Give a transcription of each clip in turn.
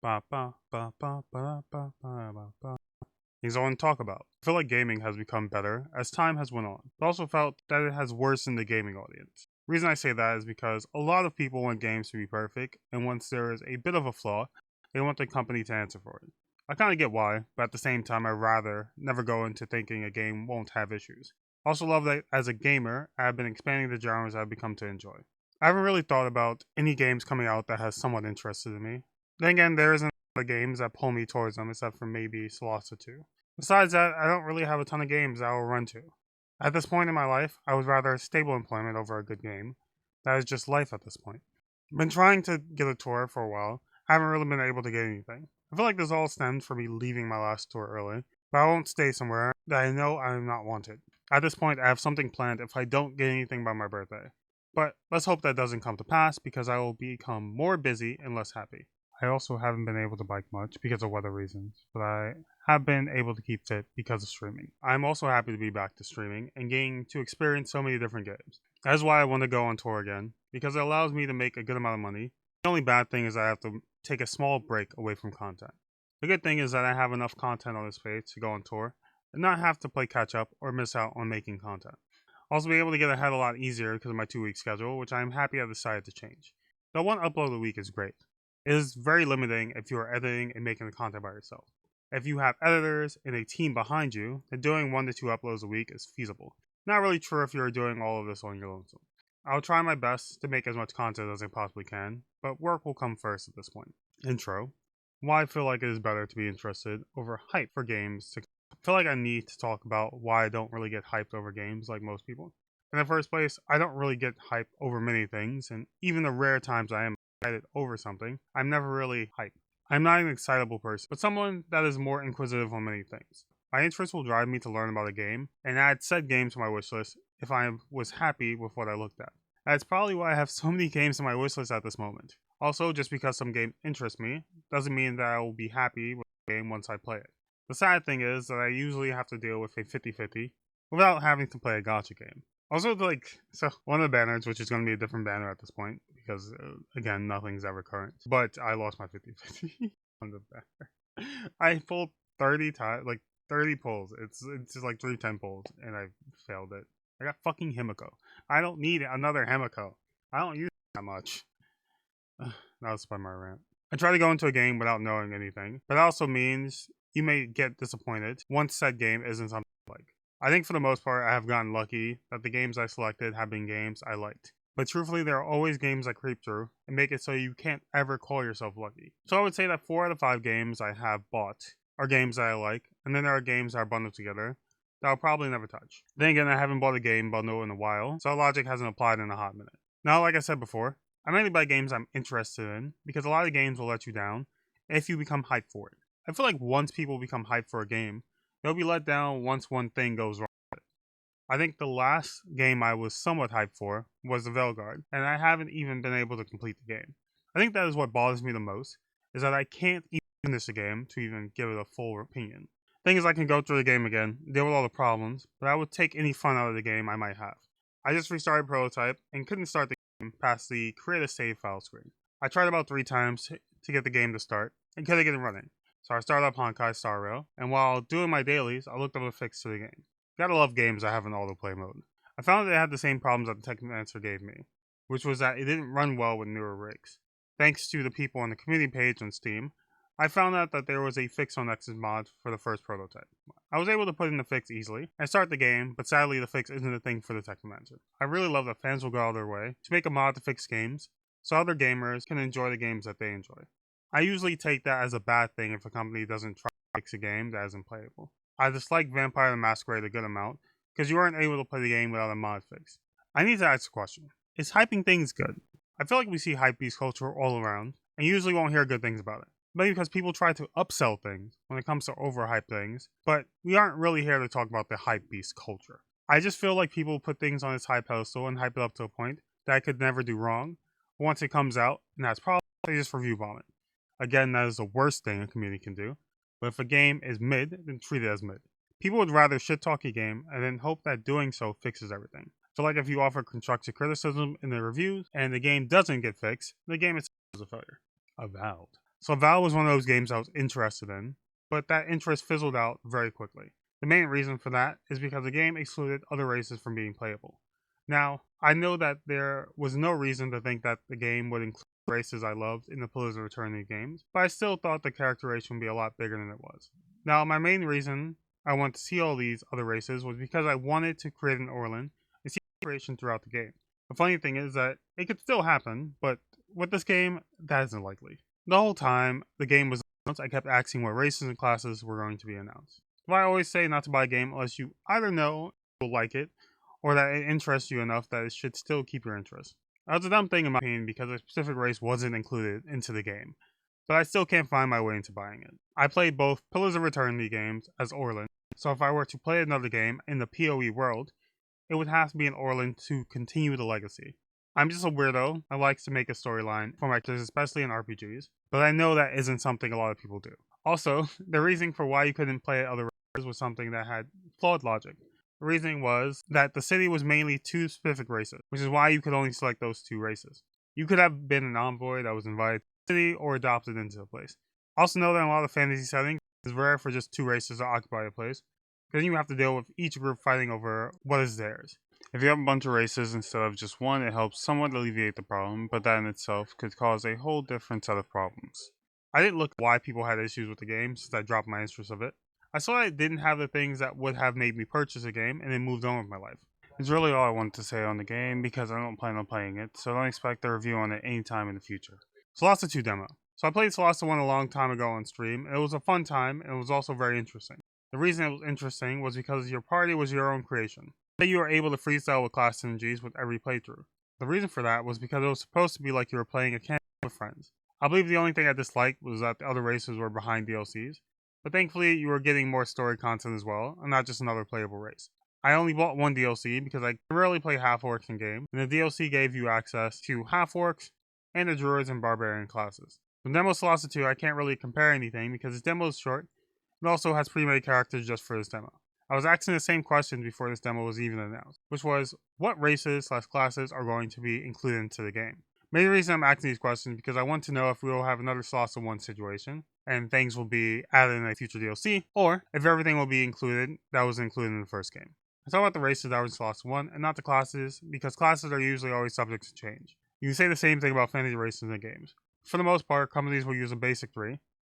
Ba, ba, ba, ba, ba, ba, ba, ba, ba. Things I want to talk about. I feel like gaming has become better as time has went on, but also felt that it has worsened the gaming audience. The reason I say that is because a lot of people want games to be perfect, and once there is a bit of a flaw, they want the company to answer for it. I kind of get why, but at the same time, I'd rather never go into thinking a game won't have issues. I also love that as a gamer, I have been expanding the genres I've become to enjoy. I haven't really thought about any games coming out that has somewhat interested in me. Then again, there isn't a lot of games that pull me towards them except for maybe Slots 2. Besides that, I don't really have a ton of games I will run to. At this point in my life, I would rather stable employment over a good game. That is just life at this point. Been trying to get a tour for a while. I haven't really been able to get anything. I feel like this all stemmed from me leaving my last tour early, but I won't stay somewhere that I know I am not wanted. At this point, I have something planned if I don't get anything by my birthday. But let's hope that doesn't come to pass because I will become more busy and less happy. I also haven't been able to bike much because of weather reasons, but I have been able to keep fit because of streaming. I'm also happy to be back to streaming and getting to experience so many different games. That is why I want to go on tour again, because it allows me to make a good amount of money. The only bad thing is I have to take a small break away from content. The good thing is that I have enough content on this page to go on tour and not have to play catch up or miss out on making content. Also be able to get ahead a lot easier because of my 2 week schedule, which I am happy I decided to change. The one upload a week is great. It is very limiting if you are editing and making the content by yourself. If you have editors and a team behind you, then doing 1 to 2 uploads a week is feasible. Not really true if you're doing all of this on your own. I'll try my best to make as much content as I possibly can, but work will come first at this point. Intro. Why I feel like it is better to be interested over hype for games. I feel like I need to talk about why I don't really get hyped over games like most people. In the first place, I don't really get hyped over many things, and even the rare times I am excited over something, I'm never really hyped. I'm not an excitable person, but someone that is more inquisitive on many things. My interest will drive me to learn about a game, and add said game to my wishlist if I was happy with what I looked at. That's probably why I have so many games on my wishlist at this moment. Also, just because some game interests me, doesn't mean that I will be happy with the game once I play it. The sad thing is that I usually have to deal with a 50-50 without having to play a gacha game. Also, so one of the banners, which is going to be a different banner at this point, because, again, nothing's ever current. But I lost my 50-50 on the banner. I pulled 30 times, like 30 pulls. It's just like 310 pulls, and I failed it. I got fucking Himiko. I don't need another Himiko. I don't use that much. That was by my rant. I try to go into a game without knowing anything, but that also means you may get disappointed once said game isn't something you like. I think for the most part, I have gotten lucky that the games I selected have been games I liked. But truthfully, there are always games I creep through and make it so you can't ever call yourself lucky. So I would say that 4 out of 5 games I have bought are games that I like, and then there are games that are bundled together that I'll probably never touch. Then again, I haven't bought a game bundle in a while, so that logic hasn't applied in a hot minute. Now, like I said before, I mainly buy games I'm interested in because a lot of games will let you down if you become hyped for it. I feel like once people become hyped for a game, they'll be let down once one thing goes wrong. I think the last game I was somewhat hyped for was the Velguard, and I haven't even been able to complete the game. I think that is what bothers me the most, is that I can't even finish the game to even give it a full opinion. Thing is, I can go through the game again, deal with all the problems, but I would take any fun out of the game I might have. I just restarted Prototype and couldn't start the game past the create a save file screen. I tried about 3 times to get the game to start and couldn't get it running. So I started up Honkai Star Rail, and while doing my dailies, I looked up a fix to the game. Gotta love games that have an autoplay mode. I found that it had the same problems that the Technomancer gave me, which was that it didn't run well with newer rigs. Thanks to the people on the community page on Steam, I found out that there was a fix on Nexus mod for the first prototype. I was able to put in the fix easily and start the game, but sadly the fix isn't a thing for the Technomancer. I really love that fans will go out of their way to make a mod to fix games so other gamers can enjoy the games that they enjoy. I usually take that as a bad thing if a company doesn't try to fix a game that isn't playable. I dislike Vampire the Masquerade a good amount because you aren't able to play the game without a mod fix. I need to ask a question. Is hyping things good? I feel like we see hypebeast culture all around and usually won't hear good things about it. Maybe because people try to upsell things when it comes to overhyped things, but we aren't really here to talk about the hypebeast culture. I just feel like people put things on its high pedestal and hype it up to a point that it could never do wrong. But once it comes out and has problems, they just review bomb it. Again, that is the worst thing a community can do. But if a game is mid, then treat it as mid. People would rather shit talk a game and then hope that doing so fixes everything. So like if you offer constructive criticism in the reviews and the game doesn't get fixed, the game itself is a failure. Avowed. So Val was one of those games I was interested in, but that interest fizzled out very quickly. The main reason for that is because the game excluded other races from being playable. Now, I know that there was no reason to think that the game would include races I loved in the Pillars of Eternity games, but I still thought the characterization would be a lot bigger than it was. Now, my main reason I wanted to see all these other races was because I wanted to create an Orlan and see creation throughout the game. The funny thing is that it could still happen, but with this game, that isn't likely. The whole time the game was announced, I kept asking what races and classes were going to be announced. But I always say not to buy a game unless you either know you'll like it, or that it interests you enough that it should still keep your interest. That was a dumb thing in my opinion because a specific race wasn't included into the game, but I still can't find my way into buying it. I played both Pillars of Eternity games as Orlan, so if I were to play another game in the PoE world, it would have to be an Orlan to continue the legacy. I'm just a weirdo. I like to make a storyline for my characters, especially in RPGs, but I know that isn't something a lot of people do. Also, the reasoning for why you couldn't play other races was something that had flawed logic. The reasoning was that the city was mainly two specific races, which is why you could only select those two races. You could have been an envoy that was invited to the city or adopted into the place. Also know that in a lot of fantasy settings, it's rare for just two races to occupy a place, because then you have to deal with each group fighting over what is theirs. If you have a bunch of races instead of just one, it helps somewhat alleviate the problem, but that in itself could cause a whole different set of problems. I didn't look at why people had issues with the game since I dropped my interest of it. I saw it didn't have the things that would have made me purchase a game and then moved on with my life. It's really all I wanted to say on the game because I don't plan on playing it, so don't expect a review on it anytime in the future. Solasta 2 demo. So I played Solasta 1 a long time ago on stream, and it was a fun time and it was also very interesting. The reason it was interesting was because your party was your own creation. That you were able to freestyle with class synergies with every playthrough. The reason for that was because it was supposed to be like you were playing a campaign with friends. I believe the only thing I disliked was that the other races were behind DLCs, but thankfully you were getting more story content as well, and not just another playable race. I only bought one DLC because I rarely play half-orcs in game, and the DLC gave you access to half-orcs and the druids and barbarian classes. The demo Solasta 2 I can't really compare anything because its demo is short, and also has pre-made characters just for this demo. I was asking the same question before this demo was even announced, which was, what races/classes are going to be included into the game? Main reason I'm asking these questions is because I want to know if we will have another Solasta 1 situation, and things will be added in a future DLC, or if everything will be included that was included in the first game. I talk about the races that were in Solasta 1, and not the classes, because classes are usually always subject to change. You can say the same thing about fantasy races in games. For the most part, companies will use a basic 3,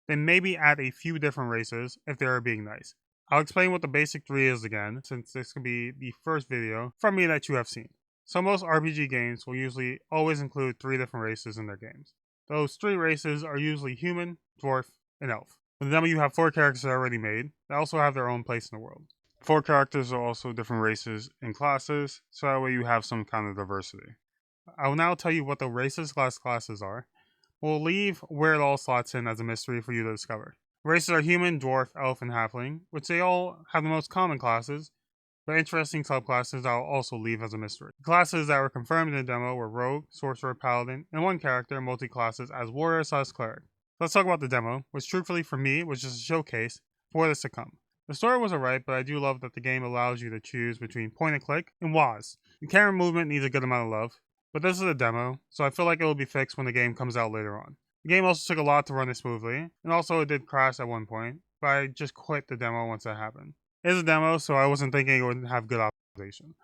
then maybe add a few different races if they are being nice. I'll explain what the basic 3 is again, since this could be the first video from me that you have seen. So most RPG games will usually always include 3 different races in their games. Those 3 races are usually human, dwarf, and elf. In the demo you have 4 characters already made, that also have their own place in the world. 4 characters are also different races and classes, so that way you have some kind of diversity. I will now tell you what the races/classes are. We'll leave where it all slots in as a mystery for you to discover. Races are human, dwarf, elf, and halfling, which they all have the most common classes, but interesting subclasses I'll also leave as a mystery. The classes that were confirmed in the demo were rogue, sorcerer, paladin, and one character multi-classes as warrior/cleric. Let's talk about the demo, which truthfully for me was just a showcase for this to come. The story was alright, but I do love that the game allows you to choose between point and click and WAS. The camera movement needs a good amount of love, but this is a demo, so I feel like it will be fixed when the game comes out later on. The game also took a lot to run it smoothly, and also it did crash at one point, but I just quit the demo once that happened. It is a demo, so I wasn't thinking it would have good optimization.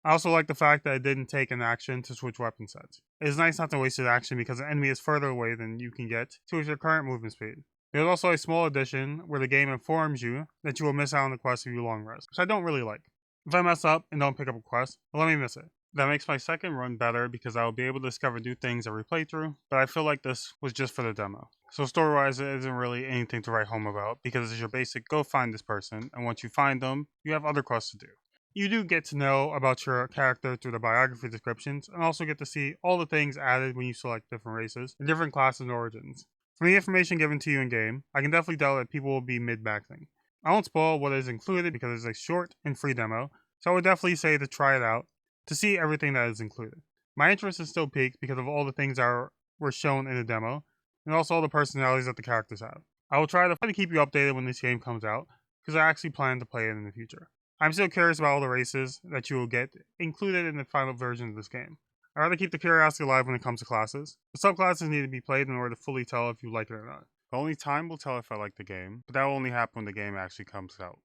I also like the fact that it didn't take an action to switch weapon sets. It is nice not to waste an action because the enemy is further away than you can get to with your current movement speed. There's also a small addition where the game informs you that you will miss out on the quest if you long rest, which I don't really like. If I mess up and don't pick up a quest, well, let me miss it. That makes my second run better because I will be able to discover new things every playthrough, but I feel like this was just for the demo. So story-wise, it isn't really anything to write home about because it's your basic go find this person, and once you find them, you have other quests to do. You do get to know about your character through the biography descriptions, and also get to see all the things added when you select different races and different classes and origins. From the information given to you in-game, I can definitely tell that people will be mid-maxing. I won't spoil what is included because it's a short and free demo, so I would definitely say to try it out to see everything that is included. My interest is still piqued because of all the things that were shown in the demo, and also all the personalities that the characters have. I will try to keep you updated when this game comes out, because I actually plan to play it in the future. I'm still curious about all the races that you will get included in the final version of this game. I'd rather keep the curiosity alive when it comes to classes. The subclasses need to be played in order to fully tell if you like it or not. Only time will tell if I like the game, but that will only happen when the game actually comes out.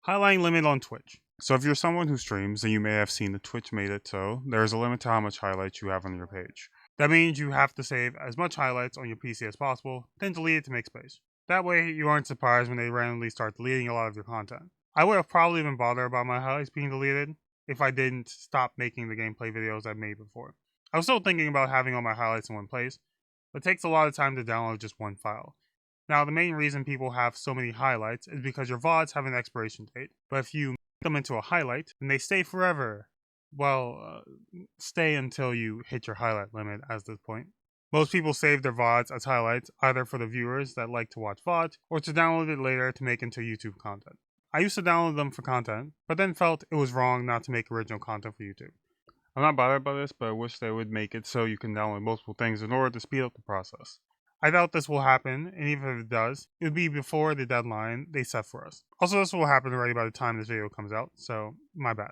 Highlighting limit on Twitch. So if you're someone who streams, then you may have seen that Twitch made it so there is a limit to how much highlights you have on your page. That means you have to save as much highlights on your PC as possible, then delete it to make space. That way you aren't surprised when they randomly start deleting a lot of your content. I would have probably been bothered about my highlights being deleted if I didn't stop making the gameplay videos I've made before. I was still thinking about having all my highlights in one place, but it takes a lot of time to download just one file. Now, the main reason people have so many highlights is because your VODs have an expiration date, but if you make them into a highlight, then they stay forever. Well, stay until you hit your highlight limit at this point. Most people save their VODs as highlights either for the viewers that like to watch VODs or to download it later to make into YouTube content. I used to download them for content, but then felt it was wrong not to make original content for YouTube. I'm not bothered by this, but I wish they would make it so you can download multiple things in order to speed up the process. I doubt this will happen, and even if it does, it would be before the deadline they set for us. Also, this will happen already by the time this video comes out, so my bad.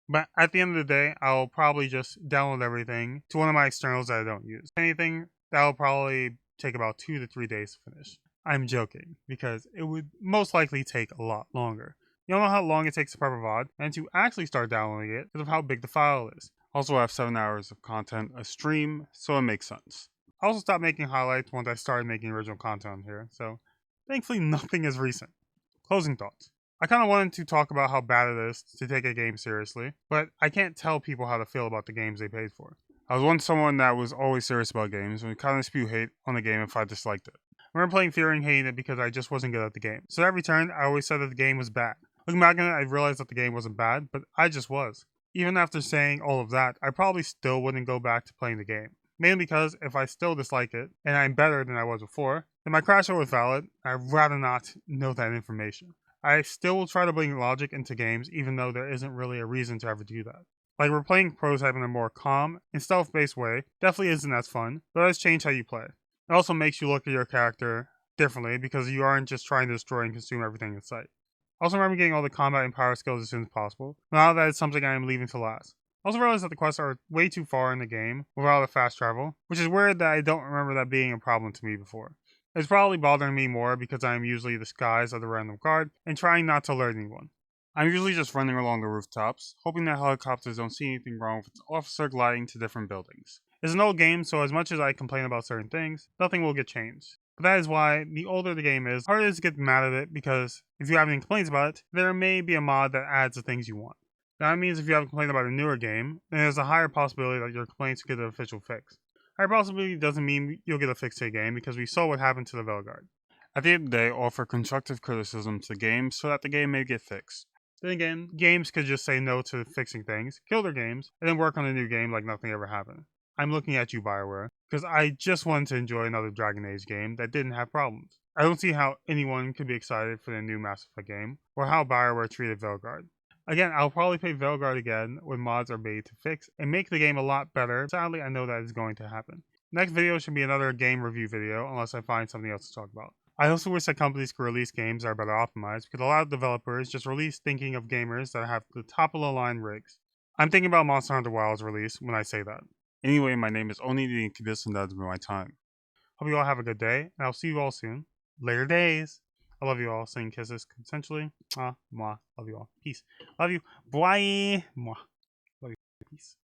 But at the end of the day, I'll probably just download everything to one of my externals that I don't use. Anything, that'll probably take about 2 to 3 days to finish. I'm joking, because it would most likely take a lot longer. You don't know how long it takes to prep a VOD, and to actually start downloading it because of how big the file is. Also, I have 7 hours of content a stream, so it makes sense. I also stopped making highlights once I started making original content on here, so thankfully nothing is recent. Closing thoughts. I kind of wanted to talk about how bad it is to take a game seriously, but I can't tell people how to feel about the games they paid for. I was once someone that was always serious about games and would kind of spew hate on the game if I disliked it. I remember playing Fury and hating it because I just wasn't good at the game. So every turn, I always said that the game was bad. Looking back on it, I realized that the game wasn't bad, but I just was. Even after saying all of that, I probably still wouldn't go back to playing the game. Mainly because if I still dislike it, and I'm better than I was before, then my crash was valid. I'd rather not know that information. I still will try to bring logic into games even though there isn't really a reason to ever do that. Like we're playing Prototype in a more calm and stealth-based way, definitely isn't as fun, but it does change how you play. It also makes you look at your character differently because you aren't just trying to destroy and consume everything in sight. I also remember getting all the combat and power skills as soon as possible. Now that is something I am leaving to last. I also realized that the quests are way too far in the game without the fast travel, which is weird that I don't remember that being a problem to me before. It's probably bothering me more because I am usually disguised as a random guard and trying not to alert anyone. I'm usually just running along the rooftops, hoping that helicopters don't see anything wrong with its officer gliding to different buildings. It's an old game, so as much as I complain about certain things, nothing will get changed. But that is why, the older the game is, harder it is to get mad at it because if you have any complaints about it, there may be a mod that adds the things you want. That means if you have a complaint about a newer game, then there's a higher possibility that your complaints will get an official fix. Higher possibility doesn't mean you'll get a fix to the game because we saw what happened to the Veilguard. At the end of the day, offer constructive criticism to the game so that the game may get fixed. Then again, games could just say no to fixing things, kill their games, and then work on a new game like nothing ever happened. I'm looking at you, BioWare, because I just wanted to enjoy another Dragon Age game that didn't have problems. I don't see how anyone could be excited for the new Mass Effect game, or how BioWare treated Veilguard. Again, I'll probably play Veilguard again when mods are made to fix and make the game a lot better. Sadly, I know that is going to happen. Next video should be another game review video unless I find something else to talk about. I also wish that companies could release games that are better optimized because a lot of developers just release thinking of gamers that have the top of the line rigs. I'm thinking about Monster Hunter Wilds release when I say that. Anyway, my name is Oni the Incubus and that's been my time. Hope you all have a good day and I'll see you all soon. Later days. I love you all. Sending kisses consensually. Mwah. Love you all. Peace. Love you. Bye. Mwah. Love you. Peace.